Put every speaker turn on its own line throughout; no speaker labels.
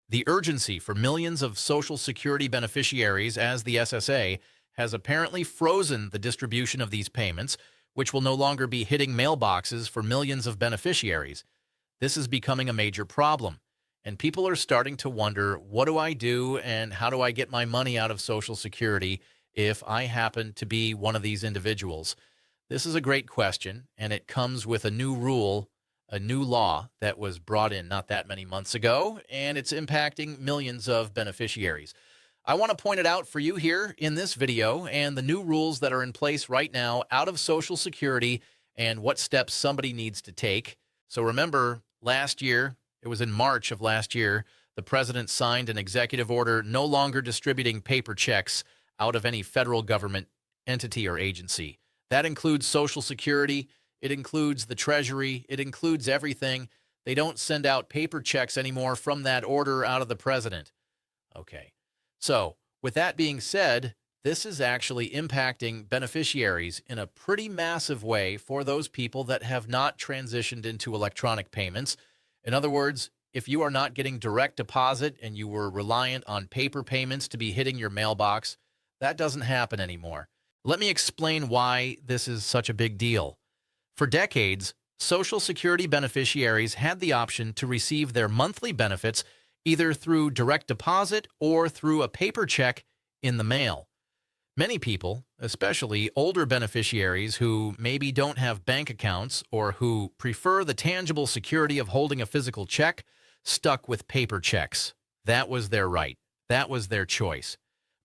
The urgency for millions of Social Security beneficiaries as the SSA has apparently frozen the distribution of these payments, which will no longer be hitting mailboxes for millions of beneficiaries. This is becoming a major problem, and people are starting to wonder, what do I do and how do I get my money out of Social Security if I happen to be one of these individuals? This is a great question, and it comes with a new rule, a new law that was brought in not that many months ago, and it's impacting millions of beneficiaries. I want to point it out for you here in this video and the new rules that are in place right now out of Social Security and what steps somebody needs to take. So remember, last year, it was in March of last year, the president signed an executive order no longer distributing paper checks out of any federal government entity or agency. That includes Social Security. It includes the Treasury. It includes everything. They don't send out paper checks anymore from that order out of the president. Okay. So with that being said, this is actually impacting beneficiaries in a pretty massive way for those people that have not transitioned into electronic payments. In other words, if you are not getting direct deposit and you were reliant on paper payments to be hitting your mailbox, that doesn't happen anymore. Let me explain why this is such a big deal. For decades, Social Security beneficiaries had the option to receive their monthly benefits either through direct deposit or through a paper check in the mail. Many people, especially older beneficiaries who maybe don't have bank accounts or who prefer the tangible security of holding a physical check, stuck with paper checks. That was their right. That was their choice.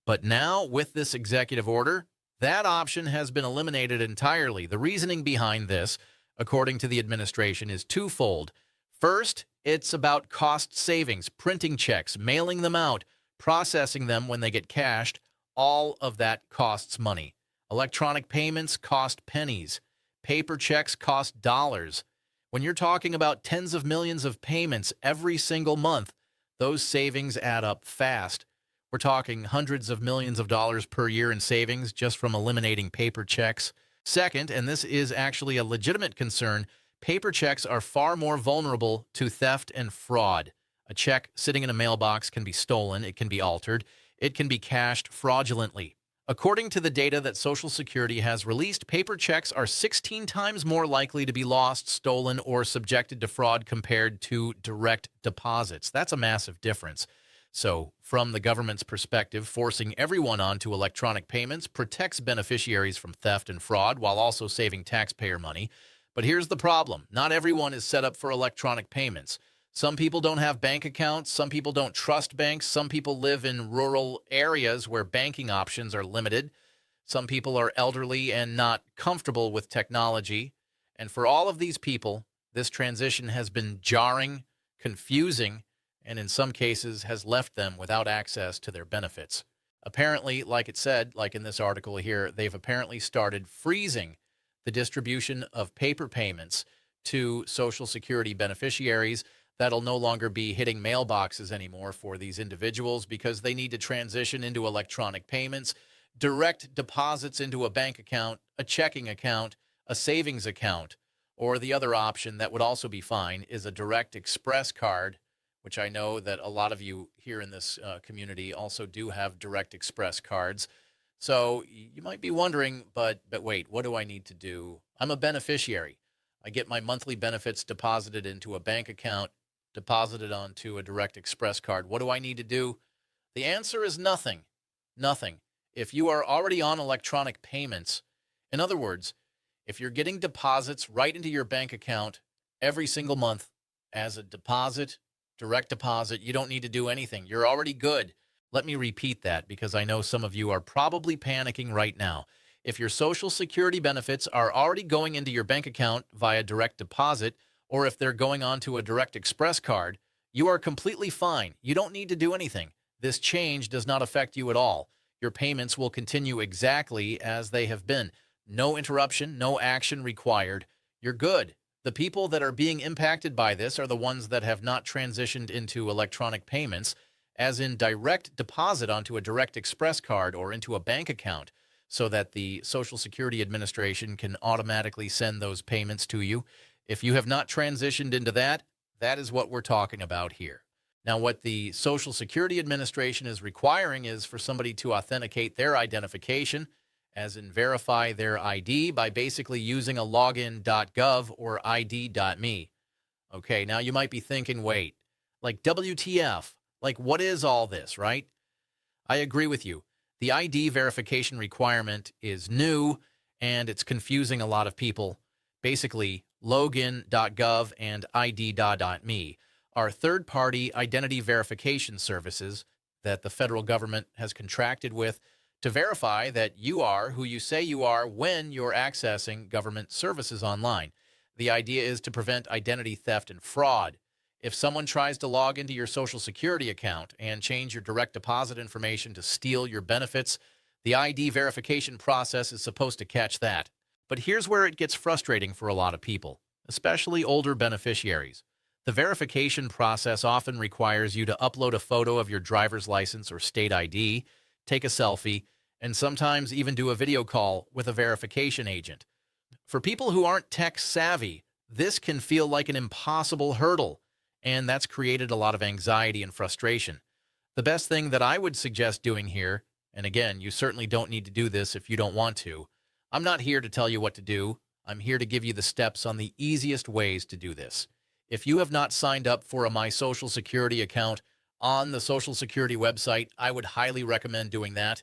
But now, with this executive order, that option has been eliminated entirely. The reasoning behind this, according to the administration, is twofold. First, it's about cost savings, printing checks, mailing them out, processing them when they get cashed. All of that costs money. Electronic payments cost pennies. Paper checks cost dollars. When you're talking about tens of millions of payments every single month, those savings add up fast. We're talking hundreds of millions of dollars per year in savings just from eliminating paper checks. Second, and this is actually a legitimate concern, paper checks are far more vulnerable to theft and fraud. A check sitting in a mailbox can be stolen, it can be altered, it can be cashed fraudulently. According to the data that Social Security has released, paper checks are 16 times more likely to be lost, stolen, or subjected to fraud compared to direct deposits. That's a massive difference. So, from the government's perspective, forcing everyone onto electronic payments protects beneficiaries from theft and fraud while also saving taxpayer money. But here's the problem. Not everyone is set up for electronic payments. Some people don't have bank accounts. Some people don't trust banks. Some people live in rural areas where banking options are limited. Some people are elderly and not comfortable with technology. And for all of these people, this transition has been jarring, confusing, and in some cases has left them without access to their benefits. Apparently, like it said, like in this article here, they've apparently started freezing the distribution of paper payments to Social Security beneficiaries. That'll no longer be hitting mailboxes anymore for these individuals because they need to transition into electronic payments, direct deposits into a bank account, a checking account, a savings account, or the other option that would also be fine is a direct express card, which I know that a lot of you here in this community also do have direct express cards. So you might be wondering, but wait, what do I need to do? I'm a beneficiary. I get my monthly benefits deposited into a bank account, deposited onto a direct express card. What do I need to do? The answer is nothing. Nothing. If you are already on electronic payments, in other words, if you're getting deposits right into your bank account every single month as a deposit, direct deposit, you don't need to do anything. You're already good. Let me repeat that because I know some of you are probably panicking right now. If your Social Security benefits are already going into your bank account via direct deposit, or if they're going onto a direct express card, you are completely fine. You don't need to do anything. This change does not affect you at all. Your payments will continue exactly as they have been. No interruption, no action required. You're good. The people that are being impacted by this are the ones that have not transitioned into electronic payments, as in direct deposit onto a direct express card or into a bank account, so that the Social Security Administration can automatically send those payments to you. If you have not transitioned into that, that is what we're talking about here. Now, what the Social Security Administration is requiring is for somebody to authenticate their identification, as in verify their ID by basically using a login.gov or ID.me. Okay, now you might be thinking, wait, like WTF? Like, what is all this, right? I agree with you. The ID verification requirement is new and it's confusing a lot of people. Basically, login.gov and ID.me are third-party identity verification services that the federal government has contracted with to verify that you are who you say you are when you're accessing government services online. The idea is to prevent identity theft and fraud. If someone tries to log into your Social Security account and change your direct deposit information to steal your benefits, the ID verification process is supposed to catch that. But here's where it gets frustrating for a lot of people, especially older beneficiaries. The verification process often requires you to upload a photo of your driver's license or state ID, take a selfie, and sometimes even do a video call with a verification agent. For people who aren't tech savvy, this can feel like an impossible hurdle, and that's created a lot of anxiety and frustration. The best thing that I would suggest doing here, and again, you certainly don't need to do this if you don't want to, I'm not here to tell you what to do. I'm here to give you the steps on the easiest ways to do this. If you have not signed up for a My Social Security account on the Social Security website, I would highly recommend doing that.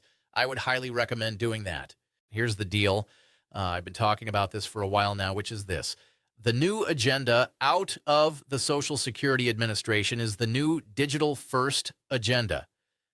Here's the deal. I've been talking about this for a while now, which is this. The new agenda out of the Social Security Administration is the new Digital First agenda.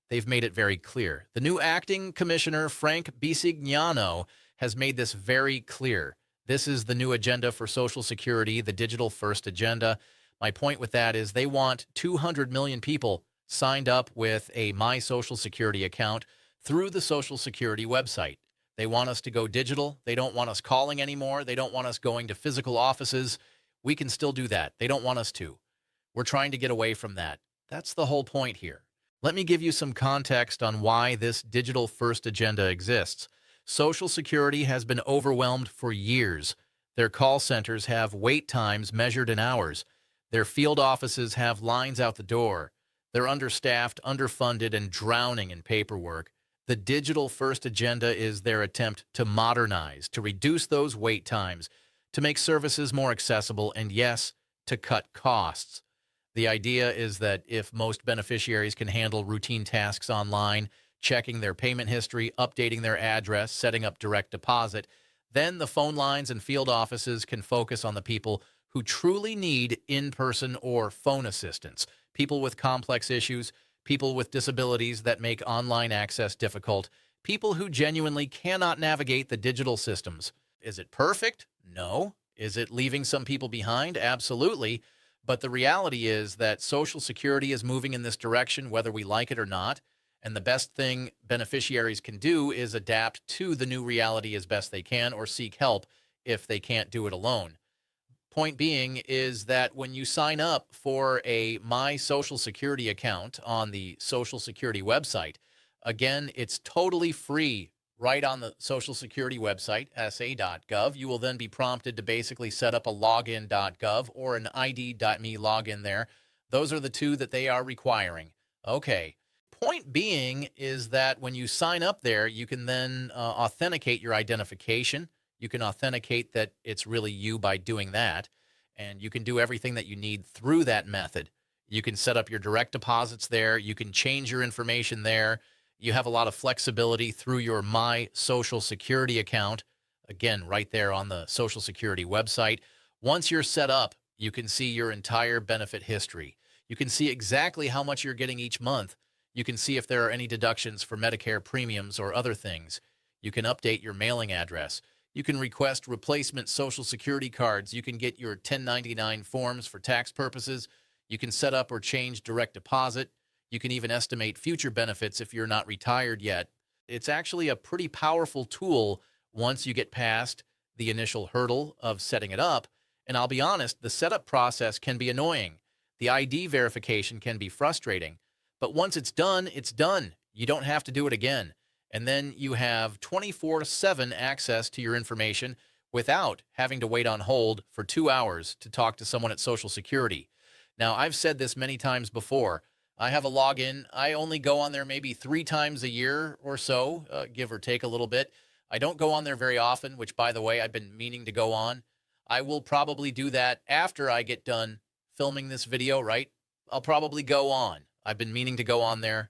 They've made it very clear. The new acting commissioner, Frank Bisignano, has made this very clear. This is the new agenda for Social Security, the Digital First agenda. My point with that is they want 200 million people signed up with a My Social Security account through the Social Security website. They want us to go digital. They don't want us calling anymore. They don't want us going to physical offices. We can still do that. They don't want us to. We're trying to get away from that. That's the whole point here. Let me give you some context on why this digital first agenda exists. Social Security has been overwhelmed for years. Their call centers have wait times measured in hours. Their field offices have lines out the door. They're understaffed, underfunded, and drowning in paperwork. The Digital First agenda is their attempt to modernize, to reduce those wait times, to make services more accessible, and yes, to cut costs. The idea is that if most beneficiaries can handle routine tasks online, checking their payment history, updating their address, setting up direct deposit, then the phone lines and field offices can focus on the people who truly need in-person or phone assistance, people with complex issues, people with disabilities that make online access difficult, people who genuinely cannot navigate the digital systems. Is it perfect? No. Is it leaving some people behind? Absolutely. But the reality is that Social Security is moving in this direction, whether we like it or not. And the best thing beneficiaries can do is adapt to the new reality as best they can or seek help if they can't do it alone. Point being is that when you sign up for a My Social Security account on the Social Security website, again, it's totally free right on the Social Security website, sa.gov. You will then be prompted to basically set up a login.gov or an ID.me login there. Those are the two that they are requiring. Okay. Point being is that when you sign up there, you can then authenticate your identification. You can authenticate that it's really you by doing that, and you can do everything that you need through that method. You can set up your direct deposits there. You can change your information there. You have a lot of flexibility through your My Social Security account, again, right there on the Social Security website. Once you're set up, you can see your entire benefit history. You can see exactly how much you're getting each month. You can see if there are any deductions for Medicare premiums or other things. You can update your mailing address. You can request replacement Social Security cards. You can get your 1099 forms for tax purposes. You can set up or change direct deposit. You can even estimate future benefits if you're not retired yet. It's actually a pretty powerful tool once you get past the initial hurdle of setting it up. And I'll be honest, the setup process can be annoying. The ID verification can be frustrating. But once it's done, it's done. You don't have to do it again. And then you have 24/7 access to your information without having to wait on hold for 2 hours to talk to someone at Social Security. Now, I've said this many times before. I have a login. I only go on there maybe 3 times a year or so, give or take a little bit. I don't go on there very often, which, by the way, I've been meaning to go on. I will probably do that after I get done filming this video, right? I'll probably go on. I've been meaning to go on there.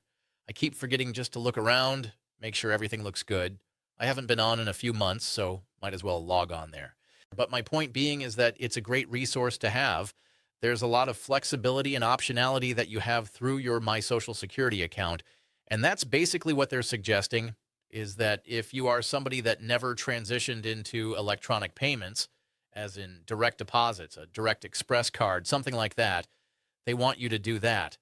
I keep forgetting just to look around, make sure everything looks good. I haven't been on in a few months, so might as well log on there. But my point being is that it's a great resource to have. There's a lot of flexibility and optionality that you have through your My Social Security account. And that's basically what they're suggesting, is that if you are somebody that never transitioned into electronic payments, as in direct deposits, a direct express card, something like that, they want you to do that.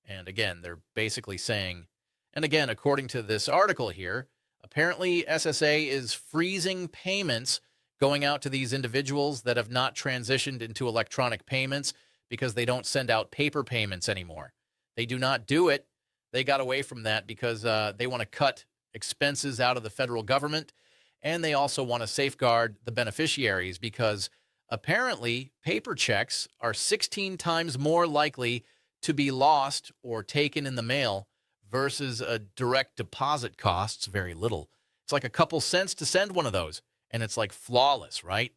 And again, they're basically saying, and again, according to this article here, apparently SSA is freezing payments going out to these individuals that have not transitioned into electronic payments because they don't send out paper payments anymore. They do not do it. They got away from that because they want to cut expenses out of the federal government, and they also want to safeguard the beneficiaries because apparently paper checks are 16 times more likely to be lost or taken in the mail versus a direct deposit costs very little. It's like a couple cents to send one of those, and it's like flawless, right?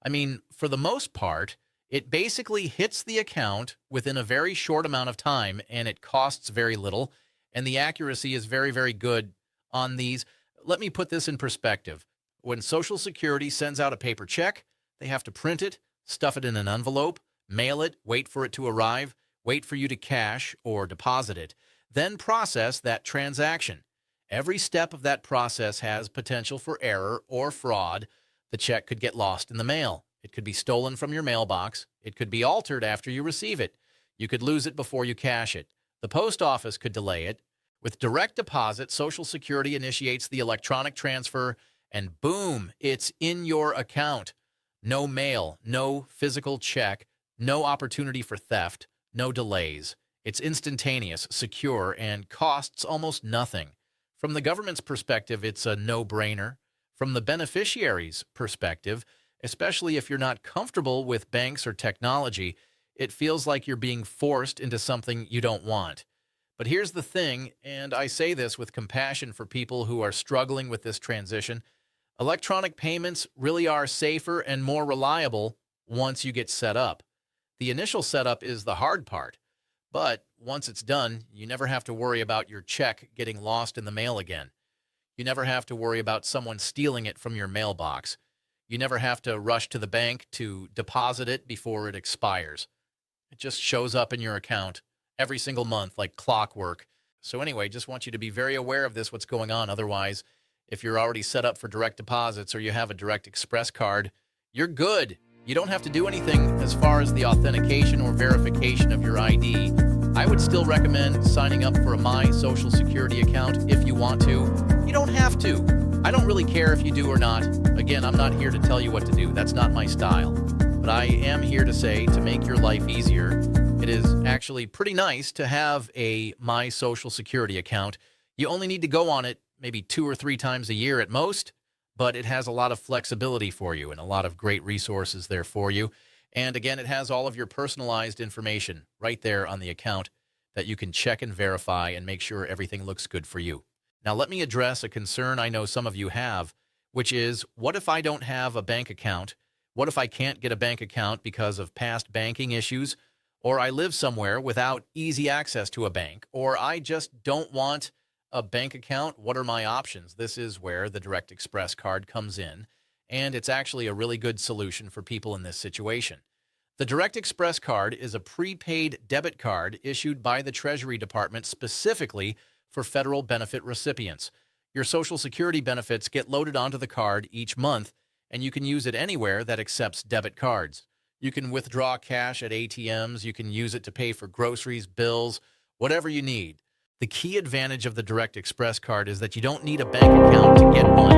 I mean, for the most part, it basically hits the account within a very short amount of time, and it costs very little, and the accuracy is very, very good on these. Let me put this in perspective. When Social Security sends out a paper check, they have to print it, stuff it in an envelope, mail it, wait for it to arrive, wait for you to cash or deposit it, then process that transaction. Every step of that process has potential for error or fraud. The check could get lost in the mail. It could be stolen from your mailbox. It could be altered after you receive it. You could lose it before you cash it. The post office could delay it. With direct deposit, Social Security initiates the electronic transfer, and boom, it's in your account. No mail, no physical check, no opportunity for theft, no delays. It's instantaneous, secure, and costs almost nothing. From the government's perspective, it's a no-brainer. From the beneficiary's perspective, especially if you're not comfortable with banks or technology, it feels like you're being forced into something you don't want. But here's the thing, and I say this with compassion for people who are struggling with this transition, electronic payments really are safer and more reliable once you get set up. The initial setup is the hard part, but once it's done, you never have to worry about your check getting lost in the mail again. You never have to worry about someone stealing it from your mailbox. You never have to rush to the bank to deposit it before it expires. It just shows up in your account every single month like clockwork. So anyway, just want you to be very aware of this, what's going on. Otherwise, if you're already set up for direct deposits or you have a direct express card, you're good. You don't have to do anything as far as the authentication or verification of your ID. I would still recommend signing up for a My Social Security account if you want to. You don't have to. I don't really care if you do or not. Again, I'm not here to tell you what to do. That's not my style. But I am here to say, to make your life easier, it is actually pretty nice to have a My Social Security account. You only need to go on it maybe 2 or 3 times a year at most, but it has a lot of flexibility for you and a lot of great resources there for you. And again, it has all of your personalized information right there on the account that you can check and verify and make sure everything looks good for you. Now, let me address a concern I know some of you have, which is, what if I don't have a bank account? What if I can't get a bank account because of past banking issues? Or I live somewhere without easy access to a bank? Or I just don't want a bank account? What are my options? This is where the Direct Express card comes in, and it's actually a really good solution for people in this situation. The Direct Express card is a prepaid debit card issued by the Treasury Department specifically for federal benefit recipients. Your Social Security benefits get loaded onto the card each month, and you can use it anywhere that accepts debit cards. You can withdraw cash at ATMs, you can use it to pay for groceries, bills, whatever you need. The key advantage of the Direct Express card is that you don't need a bank account to get one.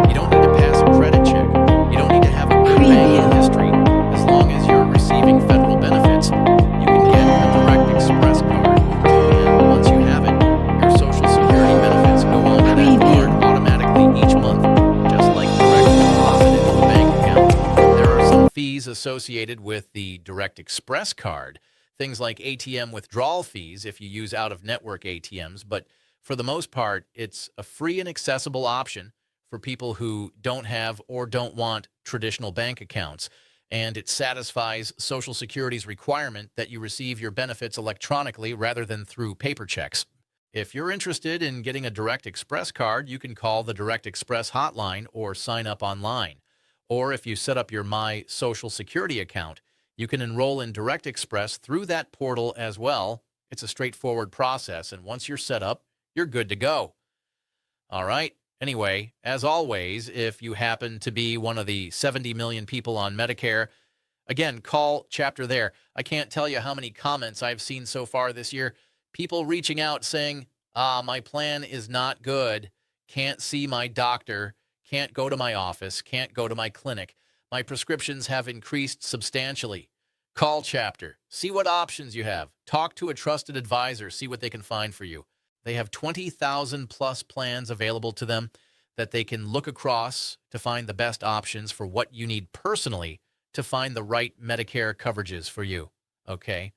You don't need to pass a credit check. You don't need to have a good banking history. As long as you're receiving federal benefits, you can get a Direct Express card. And once you have it, your Social Security benefits go on to that card automatically each month, just like direct deposit into a bank account. There are some fees associated with the Direct Express card. things like ATM withdrawal fees if you use out-of-network ATMs, but for the most part, it's a free and accessible option for people who don't have or don't want traditional bank accounts. And it satisfies Social Security's requirement that you receive your benefits electronically rather than through paper checks. If you're interested in getting a Direct Express card, you can call the Direct Express hotline or sign up online. Or if you set up your My Social Security account, you can enroll in Direct Express through that portal as well. It's a straightforward process, and once you're set up, you're good to go. All right. Anyway, as always, if you happen to be one of the 70 million people on Medicare, again, call Chapter There. I can't tell you how many comments I've seen so far this year. People reaching out saying, my plan is not good, can't see my doctor, can't go to my office, can't go to my clinic. My prescriptions have increased substantially. Call Chapter. See what options you have. Talk to a trusted advisor. See what they can find for you. They have 20,000 plus plans available to them that they can look across to find the best options for what you need personally to find the right Medicare coverages for you. Okay?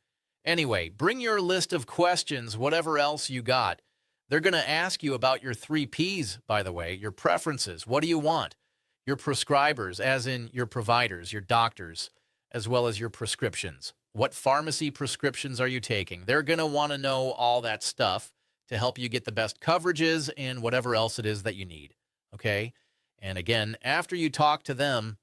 Anyway, bring your list of questions, whatever else you got. They're going to ask you about your 3 Ps, by the way, your preferences. What do you want? Your prescribers, as in your providers, your doctors, as well as your prescriptions. What pharmacy prescriptions are you taking? They're going to want to know all that stuff to help you get the best coverages and whatever else it is that you need, okay? And again, after you talk to them,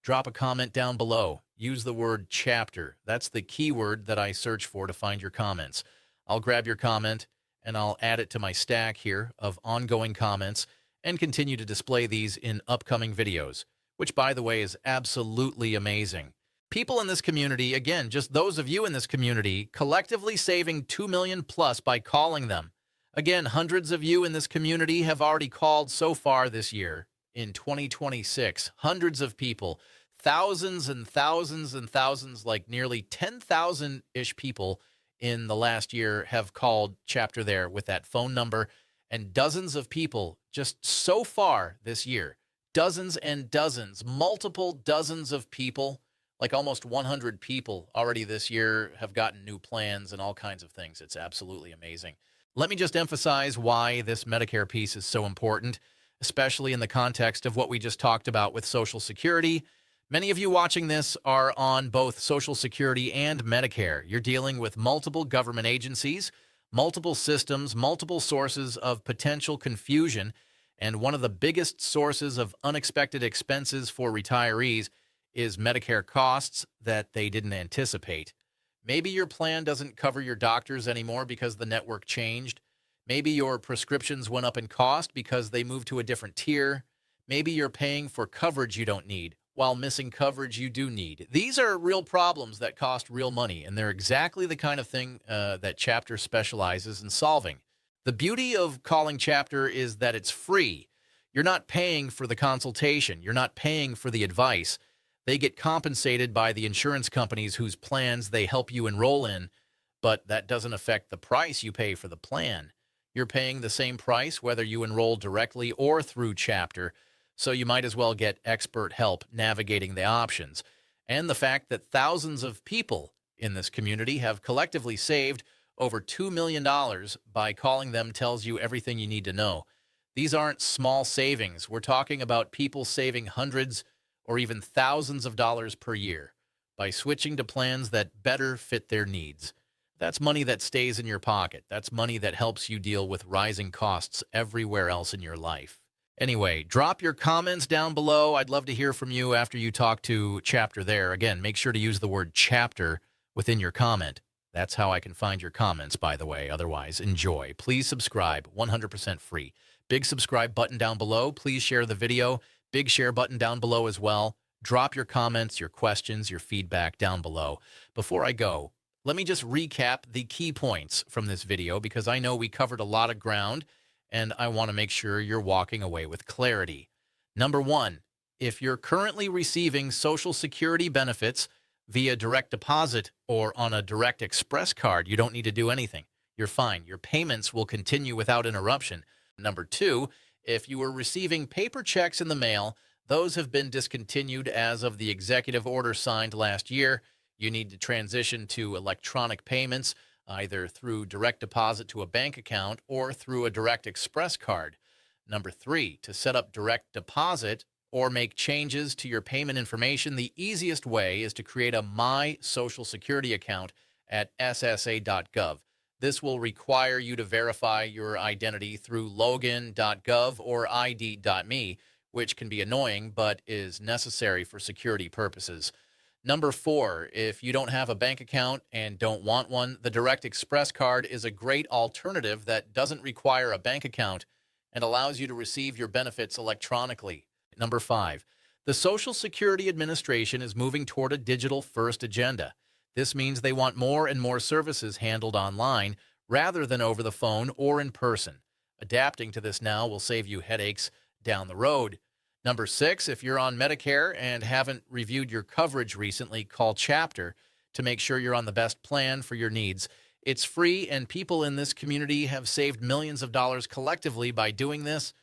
drop a comment down below. Use the word chapter. That's the keyword that I search for to find your comments. I'll grab your comment and I'll add it to my stack here of ongoing comments and continue to display these in upcoming videos, which, by the way, is absolutely amazing. People in this community, again, just those of you in this community, collectively saving $2 million plus by calling them. Again, hundreds of you in this community have already called so far this year in 2026. Hundreds of people, thousands and thousands and thousands, like nearly 10,000-ish people in the last year have called Chapter There with that phone number, and dozens of people just so far this year, dozens and dozens, multiple dozens of people, like almost 100 people already this year have gotten new plans and all kinds of things. It's absolutely amazing. Let me just emphasize why this Medicare piece is so important, especially in the context of what we just talked about with Social Security. Many of you watching this are on both Social Security and Medicare. You're dealing with multiple government agencies, multiple systems, multiple sources of potential confusion, and one of the biggest sources of unexpected expenses for retirees is Medicare costs that they didn't anticipate. Maybe your plan doesn't cover your doctors anymore because the network changed. Maybe your prescriptions went up in cost because they moved to a different tier. Maybe you're paying for coverage you don't need while missing coverage you do need. These are real problems that cost real money, and they're exactly the kind of thing that Chapter specializes in solving. The beauty of calling Chapter is that it's free. You're not paying for the consultation. You're not paying for the advice. They get compensated by the insurance companies whose plans they help you enroll in, but that doesn't affect the price you pay for the plan. You're paying the same price whether you enroll directly or through Chapter, so you might as well get expert help navigating the options. And the fact that thousands of people in this community have collectively saved over $2 million by calling them tells you everything you need to know. These aren't small savings. We're talking about people saving hundreds or even thousands of dollars per year by switching to plans that better fit their needs. That's money that stays in your pocket. That's money that helps you deal with rising costs everywhere else in your life. Anyway, drop your comments down below. I'd love to hear from you after you talk to Chapter There. Again, make sure to use the word chapter within your comment. That's how I can find your comments, by the way. Otherwise, enjoy. Please subscribe, 100% free. Big subscribe button down below. Please share the video. Big share button down below as well. Drop your comments, your questions, your feedback down below. Before I go, let me just recap the key points from this video because I know we covered a lot of ground and I want to make sure you're walking away with clarity. Number one, if you're currently receiving Social Security benefits via direct deposit or on a Direct Express card, you don't need to do anything. You're fine. Your payments will continue without interruption. Number two, if you were receiving paper checks in the mail, those have been discontinued as of the executive order signed last year. You need to transition to electronic payments, either through direct deposit to a bank account or through a direct express card. Number 3, to set up direct deposit or make changes to your payment information, the easiest way is to create a My Social Security account at ssa.gov. This will require you to verify your identity through login.gov or id.me, which can be annoying but is necessary for security purposes. Number 4, if you don't have a bank account and don't want one, the Direct Express card is a great alternative that doesn't require a bank account and allows you to receive your benefits electronically. Number 5, the Social Security Administration is moving toward a digital-first agenda. This means they want more and more services handled online rather than over the phone or in person. Adapting to this now will save you headaches down the road. Number 6, if you're on Medicare and haven't reviewed your coverage recently, call Chapter to make sure you're on the best plan for your needs. It's free, and people in this community have saved millions of dollars collectively by doing this.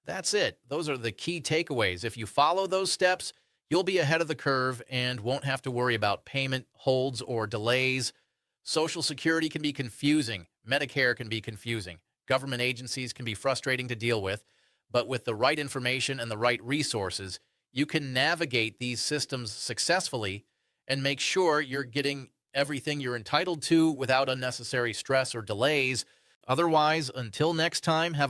That's it. Those are the key takeaways. If you follow those steps, you'll be ahead of the curve and won't have to worry about payment holds or delays. Social Security can be confusing. Medicare can be confusing. Government agencies can be frustrating to deal with. But with the right information and the right resources, you can navigate these systems successfully and make sure you're getting everything you're entitled to without unnecessary stress or delays. Otherwise, until next time, have a